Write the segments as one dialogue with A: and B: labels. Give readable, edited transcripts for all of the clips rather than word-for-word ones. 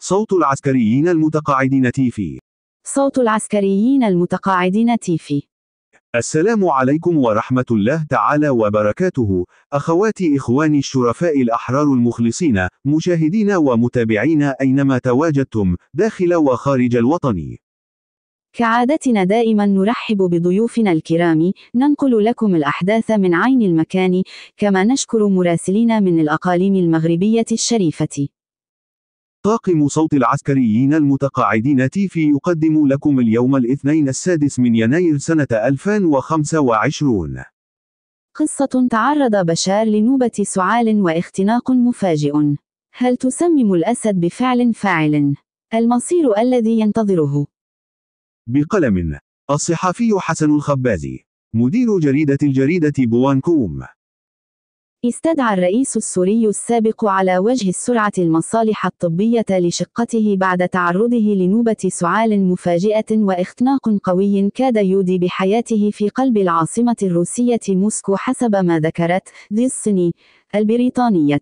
A: صوت العسكريين المتقاعدين تيفي.
B: صوت العسكريين المتقاعدين تيفي.
A: السلام عليكم ورحمة الله تعالى وبركاته، أخواتي إخواني الشرفاء الأحرار المخلصين، مشاهدين ومتابعين أينما تواجدتم، داخل وخارج الوطن.
B: كعادتنا دائما نرحب بضيوفنا الكرام، ننقل لكم الأحداث من عين المكان، كما نشكر مراسلين من الأقاليم المغربية الشريفة.
A: طاقم صوت العسكريين المتقاعدين تيفي يقدم لكم اليوم الاثنين 6 من يناير سنة 2025
B: قصة تعرض بشار لنوبة سعال واختناق مفاجئ. هل تسمم الأسد بفعل فاعل؟ المصير الذي ينتظره.
A: بقلم الصحفي حسن الخبازي، مدير الجريدة بوانكوم.
B: استدعى الرئيس السوري السابق على وجه السرعة المصالح الطبية لشقته بعد تعرضه لنوبة سعال مفاجئة واختناق قوي كاد يودي بحياته في قلب العاصمة الروسية موسكو حسب ما ذكرت ذي الصني البريطانية.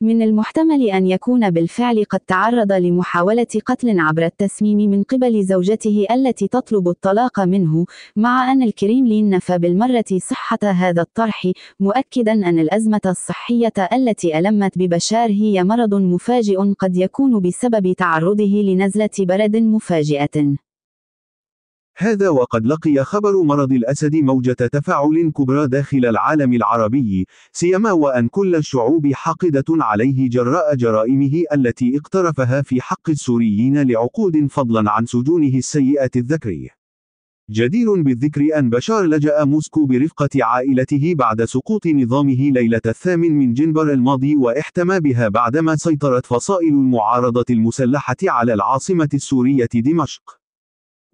B: من المحتمل أن يكون بالفعل قد تعرض لمحاولة قتل عبر التسميم من قبل زوجته التي تطلب الطلاق منه، مع أن الكريملين نفى بالمرة صحة هذا الطرح، مؤكدا أن الأزمة الصحية التي ألمت ببشار هي مرض مفاجئ قد يكون بسبب تعرضه لنزلة برد مفاجئة.
A: هذا وقد لقي خبر مرض الأسد موجة تفاعل كبرى داخل العالم العربي، سيما وأن كل الشعوب حاقدة عليه جراء جرائمه التي اقترفها في حق السوريين لعقود فضلا عن سجونه السيئة الذكر. جدير بالذكر أن بشار لجأ موسكو برفقة عائلته بعد سقوط نظامه ليلة 8 من جنبر الماضي، واحتمى بها بعدما سيطرت فصائل المعارضة المسلحة على العاصمة السورية دمشق.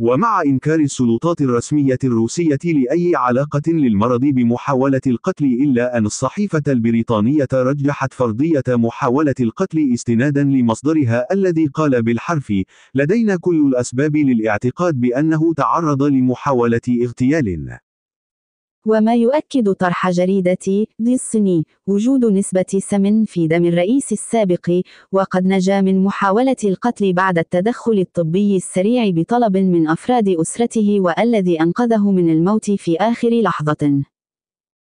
A: ومع إنكار السلطات الرسمية الروسية لأي علاقة للمرض بمحاولة القتل، إلا أن الصحيفة البريطانية رجحت فرضية محاولة القتل استنادا لمصدرها الذي قال بالحرف: لدينا كل الأسباب للاعتقاد بأنه تعرض لمحاولة اغتيال.
B: وما يؤكد طرح جريدة ذي الصني وجود نسبة سم في دم الرئيس السابق، وقد نجا من محاولة القتل بعد التدخل الطبي السريع بطلب من أفراد أسرته، والذي أنقذه من الموت في آخر لحظة.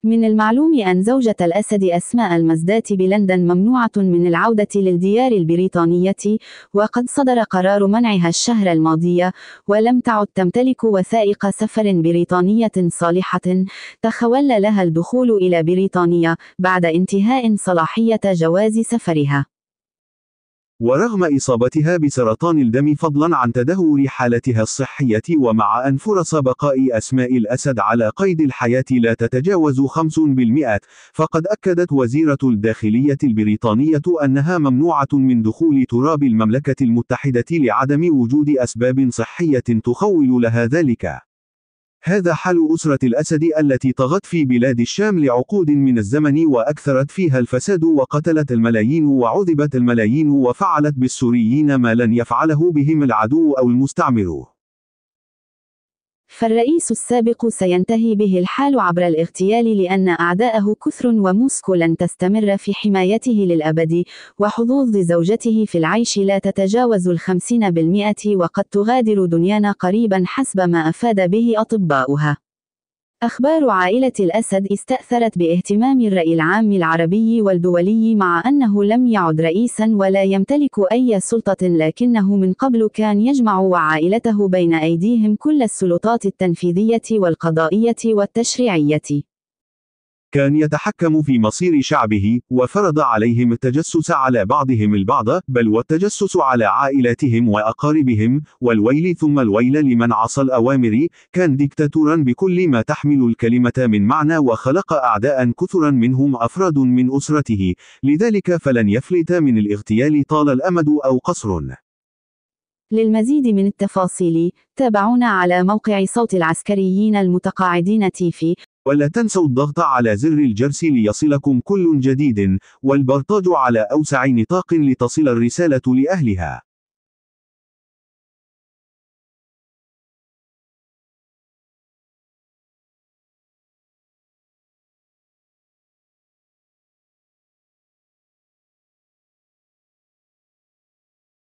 B: من المعلوم أن زوجة الأسد أسماء المزدات بلندن ممنوعة من العودة للديار البريطانية، وقد صدر قرار منعها الشهر الماضي، ولم تعد تمتلك وثائق سفر بريطانية صالحة تخول لها الدخول إلى بريطانيا بعد انتهاء صلاحية جواز سفرها.
A: ورغم إصابتها بسرطان الدم فضلا عن تدهور حالتها الصحية، ومع أن فرص بقاء أسماء الأسد على قيد الحياة لا تتجاوز 5%، فقد أكدت وزيرة الداخلية البريطانية أنها ممنوعة من دخول تراب المملكة المتحدة لعدم وجود أسباب صحية تخول لها ذلك. هذا حال أسرة الأسد التي طغت في بلاد الشام لعقود من الزمن، وأكثرت فيها الفساد، وقتلت الملايين وعذبت الملايين، وفعلت بالسوريين ما لن يفعله بهم العدو أو المستعمر.
B: فالرئيس السابق سينتهي به الحال عبر الاغتيال، لأن أعداءه كثر، وموسكو لن تستمر في حمايته للأبد، وحظوظ زوجته في العيش لا تتجاوز 50%، وقد تغادر دنيانا قريبا حسب ما أفاد به أطباؤها. أخبار عائلة الأسد استأثرت باهتمام الرأي العام العربي والدولي، مع أنه لم يعد رئيسا ولا يمتلك أي سلطة، لكنه من قبل كان يجمع وعائلته بين أيديهم كل السلطات التنفيذية والقضائية والتشريعية.
A: كان يتحكم في مصير شعبه، وفرض عليهم التجسس على بعضهم البعض، بل والتجسس على عائلاتهم وأقاربهم، والويل ثم الويل لمن عصى الأوامر. كان ديكتاتورا بكل ما تحمل الكلمة من معنى، وخلق أعداء كثرا منهم أفراد من أسرته، لذلك فلن يفلت من الاغتيال طال الأمد أو قصر.
B: للمزيد من التفاصيل تابعونا على موقع صوت العسكريين المتقاعدين تيفي،
A: ولا تنسوا الضغط على زر الجرس ليصلكم كل جديد، والبرتاج على أوسع نطاق لتصل الرسالة لأهلها.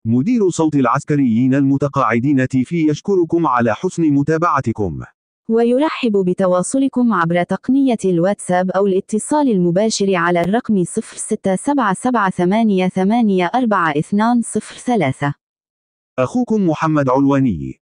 A: مدير صوت العسكريين المتقاعدين تيفي يشكركم على حسن متابعتكم.
B: ويرحب بتواصلكم عبر تقنية الواتساب أو الاتصال المباشر على الرقم 0677884203.
A: أخوكم محمد علواني.